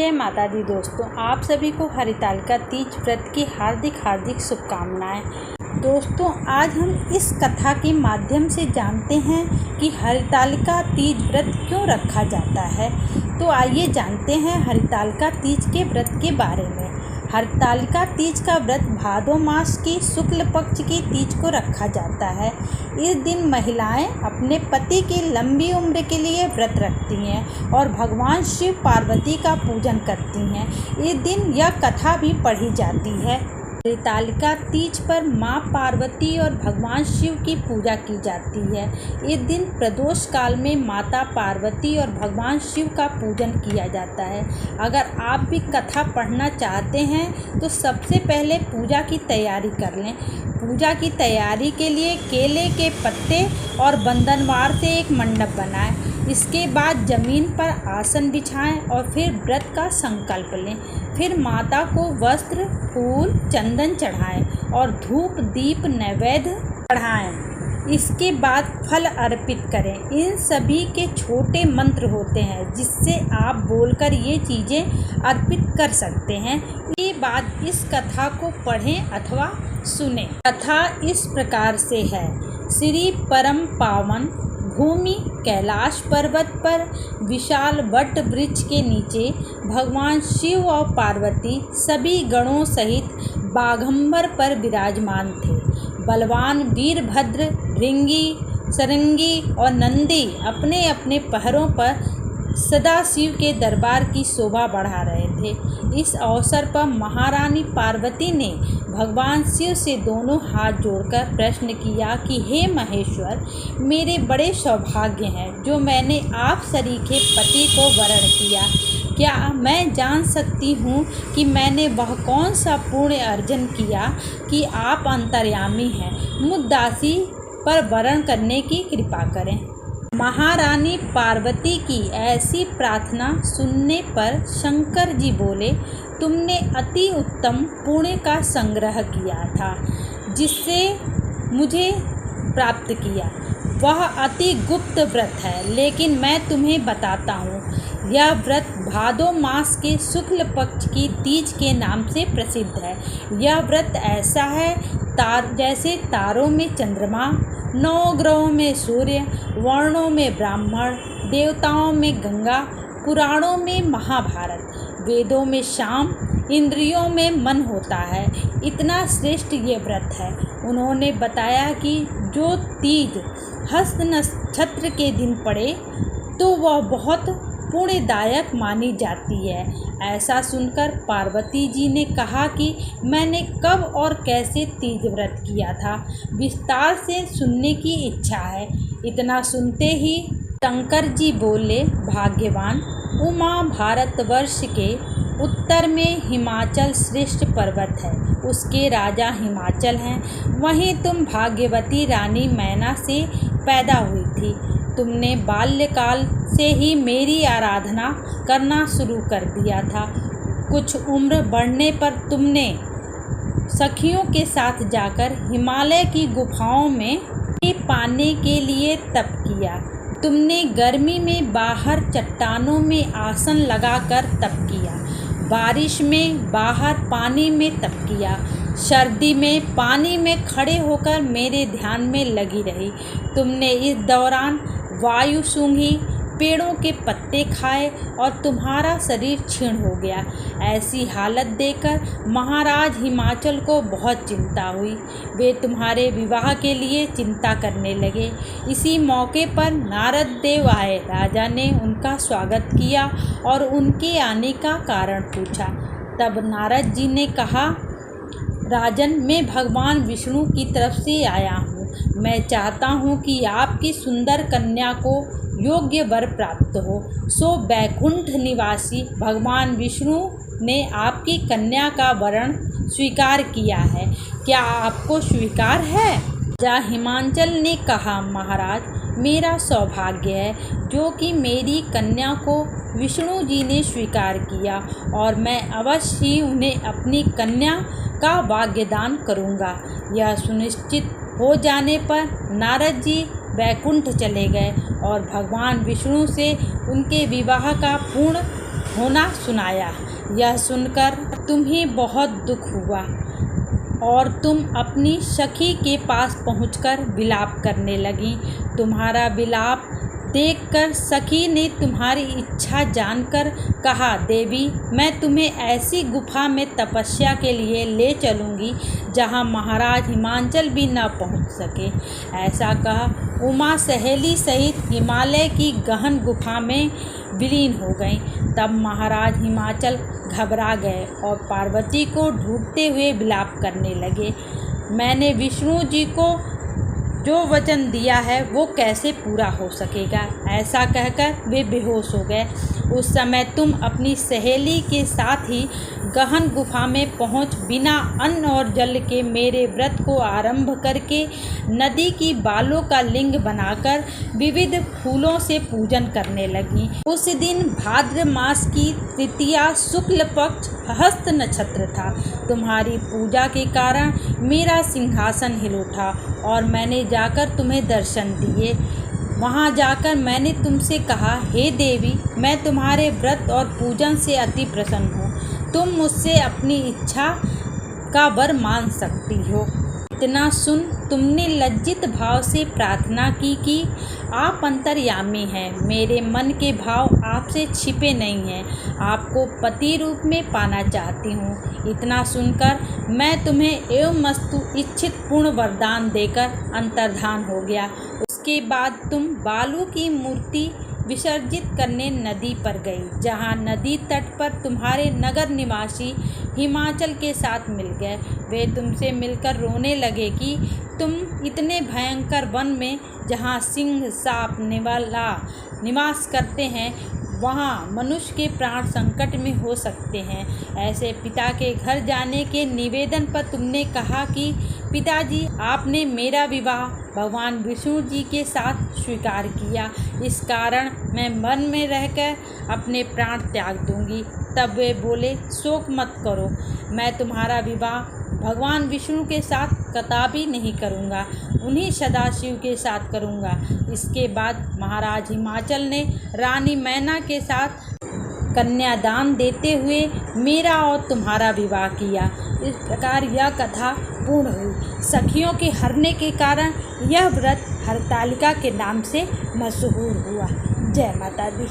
जय माता दी दोस्तों, आप सभी को हरितालिका तीज व्रत की हार्दिक शुभकामनाएं। दोस्तों, आज हम इस कथा के माध्यम से जानते हैं कि हरितालिका तीज व्रत क्यों रखा जाता है। तो आइए जानते हैं हरितालिका तीज के व्रत के बारे में। हरितालिका तीज का व्रत भादो मास की शुक्ल पक्ष की तीज को रखा जाता है। इस दिन महिलाएं अपने पति की लंबी उम्र के लिए व्रत रखती हैं और भगवान शिव पार्वती का पूजन करती हैं। इस दिन यह कथा भी पढ़ी जाती है। हरितालिका तीज पर माँ पार्वती और भगवान शिव की पूजा की जाती है। इस दिन प्रदोष काल में माता पार्वती और भगवान शिव का पूजन किया जाता है। अगर आप भी कथा पढ़ना चाहते हैं तो सबसे पहले पूजा की तैयारी कर लें। पूजा की तैयारी के लिए केले के पत्ते और बंधनवार से एक मंडप बनाएं। इसके बाद जमीन पर आसन बिछाएं और फिर व्रत का संकल्प लें। फिर माता को वस्त्र, फूल, चंदन चढ़ाएं और धूप दीप नैवेद्य चढ़ाएं। इसके बाद फल अर्पित करें। इन सभी के छोटे मंत्र होते हैं जिससे आप बोलकर ये चीज़ें अर्पित कर सकते हैं। इसके बाद इस कथा को पढ़ें अथवा सुनें। कथा इस प्रकार से है। श्री परम पावन भूमि कैलाश पर्वत पर विशाल वट वृक्ष के नीचे भगवान शिव और पार्वती सभी गणों सहित बाघंबर पर विराजमान थे। बलवान वीरभद्र, भृंगी, सरंगी और नंदी अपने अपने पहरों पर सदा शिव के दरबार की शोभा बढ़ा रहे थे। इस अवसर पर महारानी पार्वती ने भगवान शिव से दोनों हाथ जोड़कर प्रश्न किया कि हे महेश्वर, मेरे बड़े सौभाग्य हैं जो मैंने आप सरीखे पति को वरण किया। क्या मैं जान सकती हूँ कि मैंने वह कौन सा पुण्य अर्जन किया कि आप अंतर्यामी हैं। मुझ दासी पर वरण करने की कृपा करें। महारानी पार्वती की ऐसी प्रार्थना सुनने पर शंकर जी बोले, तुमने अति उत्तम पुण्य का संग्रह किया था जिससे मुझे प्राप्त किया। वह अति गुप्त व्रत है, लेकिन मैं तुम्हें बताता हूँ। यह व्रत भादो मास के शुक्ल पक्ष की तीज के नाम से प्रसिद्ध है। यह व्रत ऐसा है जैसे तारों में चंद्रमा, 9 ग्रहों में सूर्य, वर्णों में ब्राह्मण, देवताओं में गंगा, पुराणों में महाभारत, वेदों में शाम, इंद्रियों में मन होता है। इतना श्रेष्ठ ये व्रत है। उन्होंने बताया कि जो तीज हस्त नक्षत्र के दिन पड़े तो वह बहुत पुण्यदायक मानी जाती है। ऐसा सुनकर पार्वती जी ने कहा कि मैंने कब और कैसे तीज व्रत किया था, विस्तार से सुनने की इच्छा है। इतना सुनते ही शंकर जी बोले, भाग्यवान, उमा भारतवर्ष के उत्तर में हिमाचल श्रेष्ठ पर्वत है। उसके राजा हिमाचल हैं। वहीं तुम भाग्यवती रानी मैना से पैदा हुई थी। तुमने बाल्यकाल से ही मेरी आराधना करना शुरू कर दिया था। कुछ उम्र बढ़ने पर तुमने सखियों के साथ जाकर हिमालय की गुफाओं में पानी के लिए तप किया। तुमने गर्मी में बाहर चट्टानों में आसन लगाकर तप किया। बारिश में बाहर पानी में तप किया। सर्दी में पानी में खड़े होकर मेरे ध्यान में लगी रही। तुमने इस दौरान वायु सूंघी, पेड़ों के पत्ते खाए और तुम्हारा शरीर क्षीण हो गया। ऐसी हालत देखकर महाराज हिमाचल को बहुत चिंता हुई। वे तुम्हारे विवाह के लिए चिंता करने लगे। इसी मौके पर नारद देव आए। राजा ने उनका स्वागत किया और उनके आने का कारण पूछा। तब नारद जी ने कहा, राजन, मैं भगवान विष्णु की तरफ से आया हूँ। मैं चाहता हूँ कि आपकी सुंदर कन्या को योग्य वर प्राप्त हो। सो बैकुंठ निवासी भगवान विष्णु ने आपकी कन्या का वरण स्वीकार किया है। क्या आपको स्वीकार है? राजा हिमाचल ने कहा, महाराज, मेरा सौभाग्य है जो कि मेरी कन्या को विष्णु जी ने स्वीकार किया और मैं अवश्य ही उन्हें अपनी कन्या का भाग्यदान करूँगा। यह सुनिश्चित हो जाने पर नारद जी वैकुंठ चले गए और भगवान विष्णु से उनके विवाह का पूर्ण होना सुनाया। यह सुनकर तुम्हें बहुत दुख हुआ और तुम अपनी सखी के पास पहुंचकर विलाप करने लगी। तुम्हारा विलाप देखकर सखी ने तुम्हारी इच्छा जानकर कहा, देवी मैं तुम्हें ऐसी गुफा में तपस्या के लिए ले चलूँगी जहाँ महाराज हिमाचल भी न पहुँच सके। ऐसा कह उमा सहेली सहित हिमालय की गहन गुफा में विलीन हो गई। तब महाराज हिमाचल घबरा गए और पार्वती को ढूंढते हुए विलाप करने लगे। मैंने विष्णु जी को जो वचन दिया है वो कैसे पूरा हो सकेगा। ऐसा कहकर वे बेहोश हो गए। उस समय तुम अपनी सहेली के साथ ही गहन गुफा में पहुंच बिना अन्न और जल के मेरे व्रत को आरंभ करके नदी की बालों का लिंग बनाकर विविध फूलों से पूजन करने लगी। उस दिन भाद्र मास की तृतीया शुक्ल पक्ष हस्त नक्षत्र था। तुम्हारी पूजा के कारण मेरा सिंहासन हिल उठा और मैंने जाकर तुम्हें दर्शन दिए। वहाँ जाकर मैंने तुमसे कहा, हे देवी मैं तुम्हारे व्रत और पूजन से अति प्रसन्न हूँ। तुम मुझसे अपनी इच्छा का वर मांग सकती हो। इतना सुन तुमने लज्जित भाव से प्रार्थना की कि आप अंतर्यामी हैं, मेरे मन के भाव आपसे छिपे नहीं हैं, आपको पति रूप में पाना चाहती हूँ। इतना सुनकर मैं तुम्हें एवं मस्तु इच्छित पूर्ण वरदान देकर अंतर्धान हो गया। उसके बाद तुम बालू की मूर्ति विसर्जित करने नदी पर गई, जहाँ नदी तट पर तुम्हारे नगर निवासी हिमाचल के साथ मिल गए। वे तुमसे मिलकर रोने लगे कि तुम इतने भयंकर वन में जहाँ सिंह सांप नेवाला निवास करते हैं वहाँ मनुष्य के प्राण संकट में हो सकते हैं। ऐसे पिता के घर जाने के निवेदन पर तुमने कहा कि पिताजी आपने मेरा विवाह भगवान विष्णु जी के साथ स्वीकार किया, इस कारण मैं वन में रहकर अपने प्राण त्याग दूंगी। तब वे बोले, शोक मत करो, मैं तुम्हारा विवाह भगवान विष्णु के साथ कदापि नहीं करूँगा, उन्हीं सदाशिव के साथ करूँगा। इसके बाद महाराज हिमाचल ने रानी मैना के साथ कन्यादान देते हुए मेरा और तुम्हारा विवाह किया। इस प्रकार यह कथा पूर्ण हुई। सखियों के हरने के कारण यह व्रत हरतालिका के नाम से मशहूर हुआ। जय माता दी।